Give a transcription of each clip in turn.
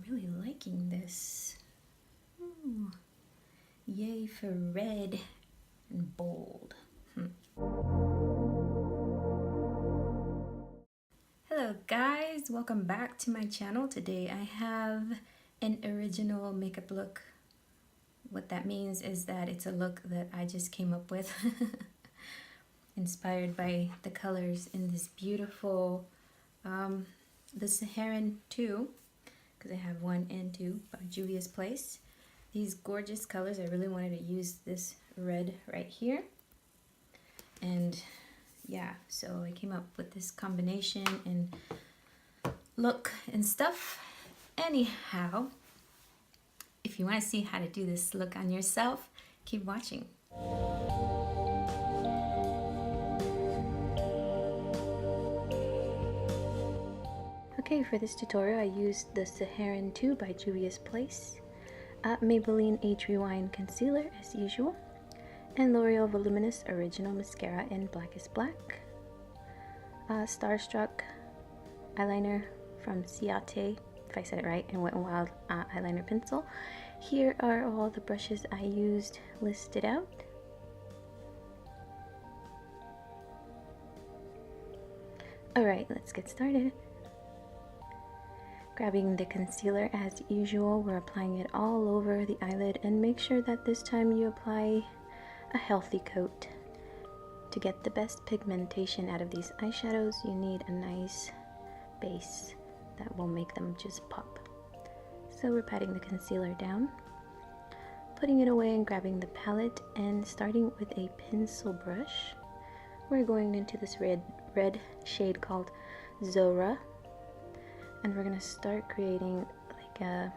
really liking this. Ooh. Yay for red and bold. Hello guys, welcome back to my channel. Today I have an original makeup look. What that means is that it's a look that I just came up with, inspired by the colors in this beautiful, the Saharan II, because I have 1 and 2 by Juvia's Place. These gorgeous colors. I really wanted to use this red right here. And yeah, so I came up with this combination and look and stuff. Anyhow, if you want to see how to do this look on yourself, keep watching. Okay, for this tutorial I used the Saharan II by Juvia's Place, Maybelline Age Rewind Concealer as usual, and L'Oreal Voluminous Original Mascara in Black is Black, Starstruck eyeliner from Ciate, if I said it right, and Wet n Wild eyeliner pencil. Here are all the brushes I used listed out. Alright, let's get started. Grabbing the concealer as usual, we're applying it all over the eyelid, and make sure that this time you apply a healthy coat. To get the best pigmentation out of these eyeshadows, you need a nice base that will make them just pop. So we're patting the concealer down, putting it away and grabbing the palette, and starting with a pencil brush, we're going into this red shade called Zora. And we're gonna start creating like a,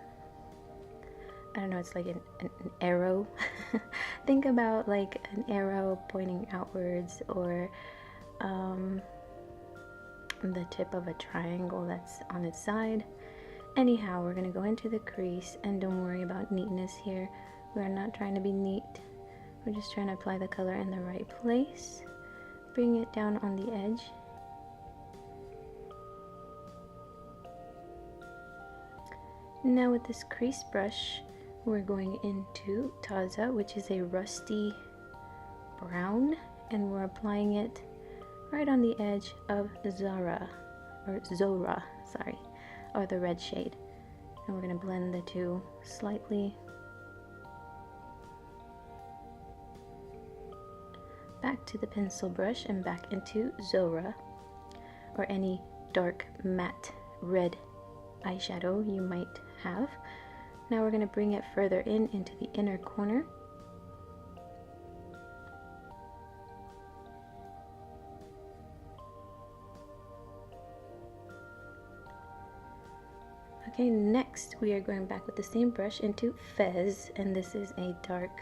I don't know, it's like an arrow. Think about like an arrow pointing outwards, or the tip of a triangle that's on its side. Anyhow, we're gonna go into the crease, and don't worry about neatness here. We're not trying to be neat. We're just trying to apply the color in the right place. Bring it down on the edge. Now with this crease brush, we're going into Taza, which is a rusty brown, and we're applying it right on the edge of Zora, sorry, or the red shade. And we're going to blend the two slightly. Back to the pencil brush and back into Zora, or any dark matte red eyeshadow you might have. Now we're going to bring it further into the inner corner. Okay, next we are going back with the same brush into Fez, and this is a dark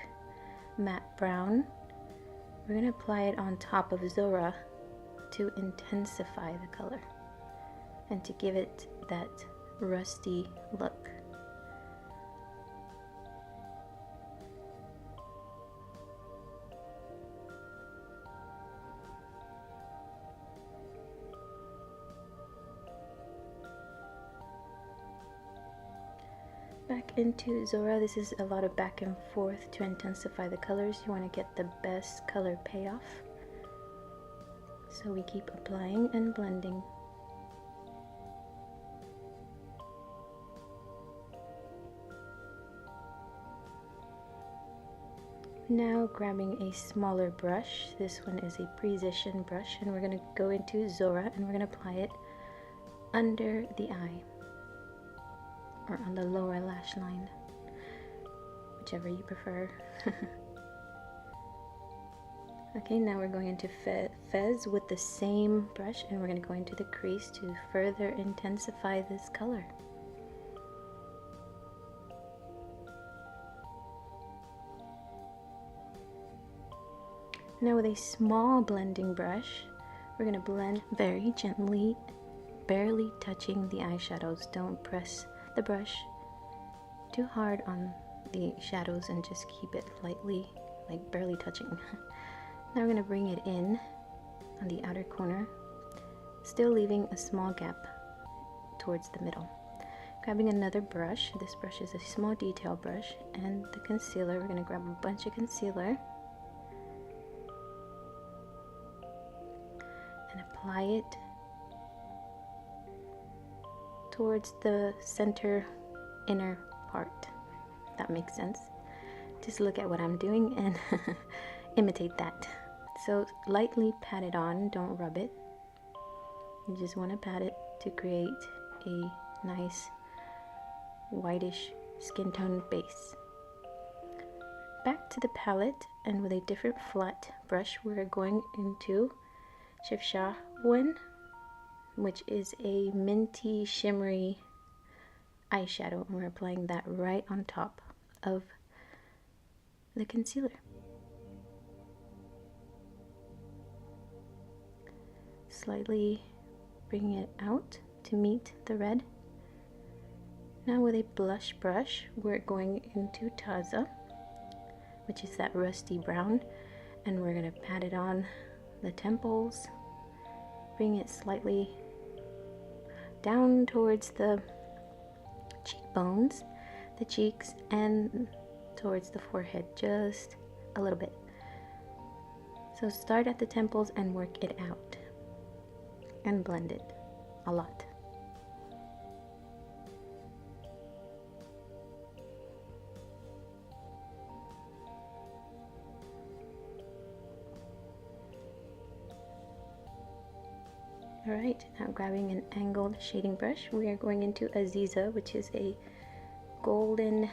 matte brown. We're going to apply it on top of Zora to intensify the color and to give it that rusty look. Back into Zora. This is a lot of back and forth to intensify the colors. You want to get the best color payoff, so we keep applying and blending. Now grabbing a smaller brush, this one is a precision brush, and we're going to go into Zora, and we're going to apply it under the eye, or on the lower lash line, whichever you prefer. Okay, now we're going into Fez with the same brush, and we're going to go into the crease to further intensify this color. Now with a small blending brush, we're going to blend very gently, barely touching the eyeshadows. Don't press the brush too hard on the shadows, and just keep it lightly, like barely touching. Now we're going to bring it in on the outer corner, still leaving a small gap towards the middle. Grabbing another brush. This brush is a small detail brush, and the concealer. We're going to grab a bunch of concealer and apply it towards the center inner part, if that makes sense. Just look at what I'm doing and imitate that. So lightly pat it on, don't rub it. You just want to pat it to create a nice whitish skin tone base. Back to the palette, and with a different flat brush, we're going into Juvia, which is a minty shimmery eyeshadow, and we're applying that right on top of the concealer. Slightly bringing it out to meet the red. Now with a blush brush, we're going into Taza, which is that rusty brown, and we're going to pat it on the temples, bring it slightly down towards the cheekbones, the cheeks, and towards the forehead, just a little bit. So start at the temples and work it out and blend it a lot. Alright, now grabbing an angled shading brush, we are going into Aziza, which is a golden,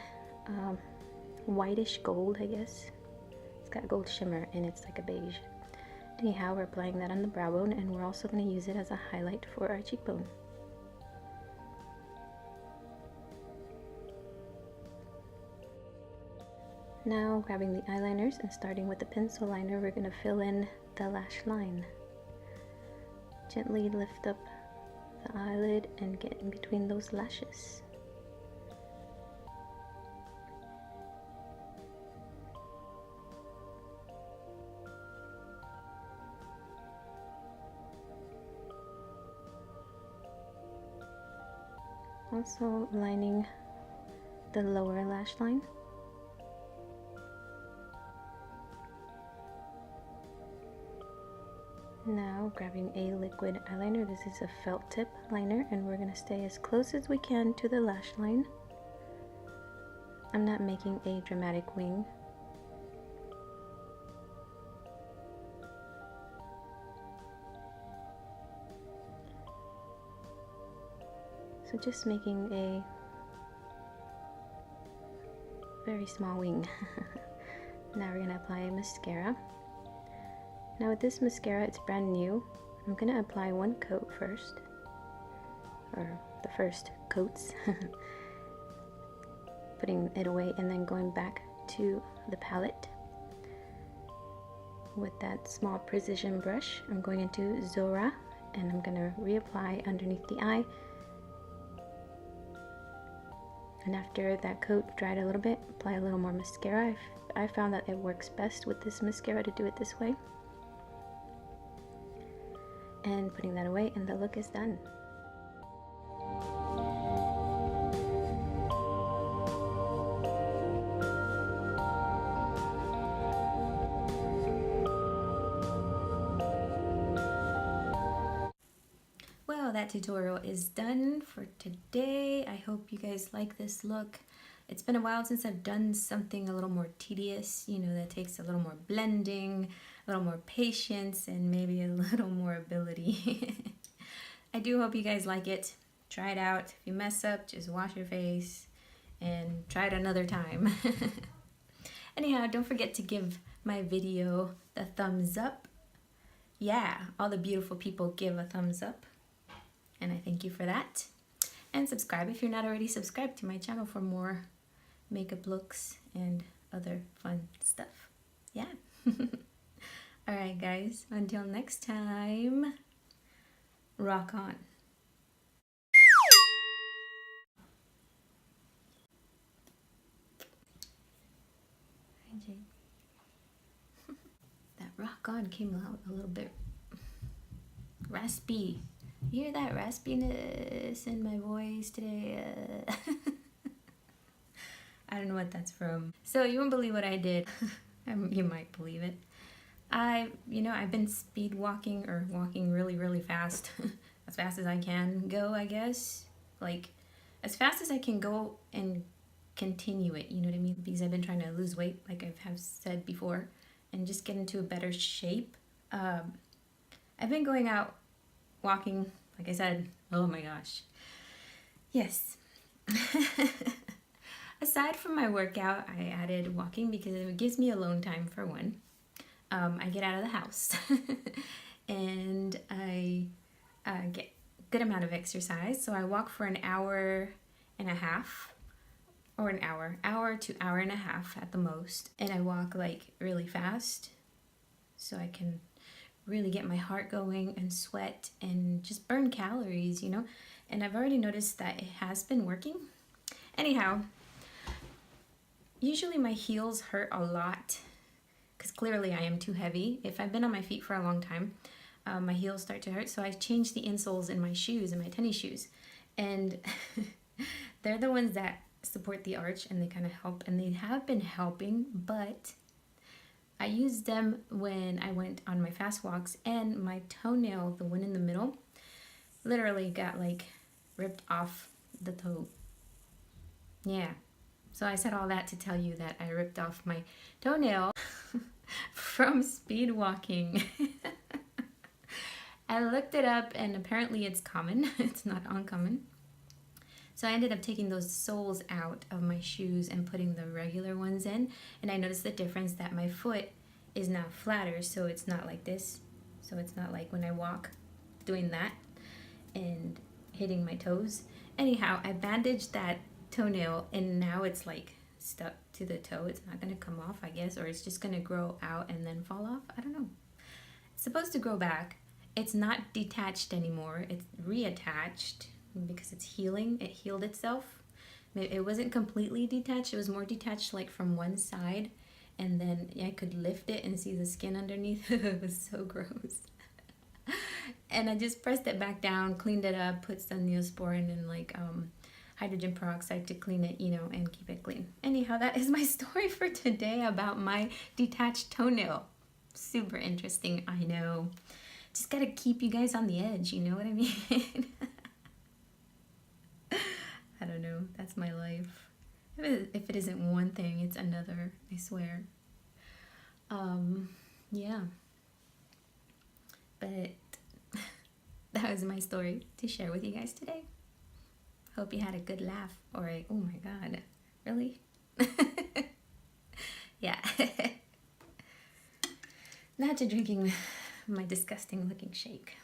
whitish gold, I guess. It's got gold shimmer and it's like a beige. Anyhow, we're applying that on the brow bone, and we're also going to use it as a highlight for our cheekbone. Now grabbing the eyeliners and starting with the pencil liner, we're going to fill in the lash line. Gently lift up the eyelid and get in between those lashes. Also lining the lower lash line. Now grabbing a liquid eyeliner. This is a felt tip liner, and we're going to stay as close as we can to the lash line. I'm not making a dramatic wing. So just making a very small wing. Now we're going to apply mascara. Now with this mascara, it's brand new. I'm going to apply one coat first, or the first coats, putting it away and then going back to the palette. With that small precision brush, I'm going into Zora, and I'm going to reapply underneath the eye. And after that coat dried a little bit, apply a little more mascara. I found that it works best with this mascara to do it this way. And putting that away, and the look is done. Well, that tutorial is done for today. I hope you guys like this look. It's been a while since I've done something a little more tedious, you know, that takes a little more blending, a little more patience, and maybe a little more ability. I do hope you guys like it. Try it out. If you mess up, just wash your face and try it another time. Anyhow, don't forget to give my video the thumbs up. Yeah, all the beautiful people give a thumbs up, and I thank you for that. And subscribe if you're not already subscribed to my channel for more makeup looks and other fun stuff. Yeah. Alright guys, until next time, rock on. Hi Jade. That rock on came out a little bit raspy. You hear that raspiness in my voice today? I don't know what that's from. So you won't believe what I did. You might believe it. I've been speed walking, or walking really fast. As fast as I can go, I guess. Like, as fast as I can go and continue it, you know what I mean? Because I've been trying to lose weight, like I have said before, and just get into a better shape. I've been going out walking, like I said. Oh my gosh. Yes. Aside from my workout, I added walking because it gives me alone time, for one. I get out of the house and I get a good amount of exercise. So I walk for an hour and a half, or an hour to hour and a half at the most. And I walk like really fast so I can really get my heart going and sweat and just burn calories, you know? And I've already noticed that it has been working. Anyhow, usually my heels hurt a lot because clearly I am too heavy. If I've been on my feet for a long time, my heels start to hurt. So I changed the insoles in my shoes, in my tennis shoes. And they're the ones that support the arch, and they kind of help, and they have been helping, but I used them when I went on my fast walks, and my toenail, the one in the middle, literally got like ripped off the toe. Yeah. So I said all that to tell you that I ripped off my toenail from speed walking. I looked it up, and apparently it's common. It's not uncommon. So I ended up taking those soles out of my shoes and putting the regular ones in, and I noticed the difference that my foot is now flatter, so it's not like this. So it's not like when I walk doing that and hitting my toes. Anyhow, I bandaged that toenail, and now it's like stuck to the toe. It's not gonna come off, I guess, or it's just gonna grow out and then fall off. I don't know. It's supposed to grow back. It's not detached anymore. It's reattached because it's healing. It healed itself. It wasn't completely detached. It was more detached like from one side, and then I could lift it and see the skin underneath. It was so gross. And I just pressed it back down, cleaned it up, put some Neosporin and like hydrogen peroxide to clean it, you know, and keep it clean. Anyhow, that is my story for today about my detached toenail. Super interesting, I know. Just gotta keep you guys on the edge, you know what I mean? I don't know, that's my life. If it isn't one thing, it's another, I swear. Yeah. But that was my story to share with you guys today. Hope you had a good laugh, or a, oh my god, really? Yeah. Now to drinking my disgusting looking shake.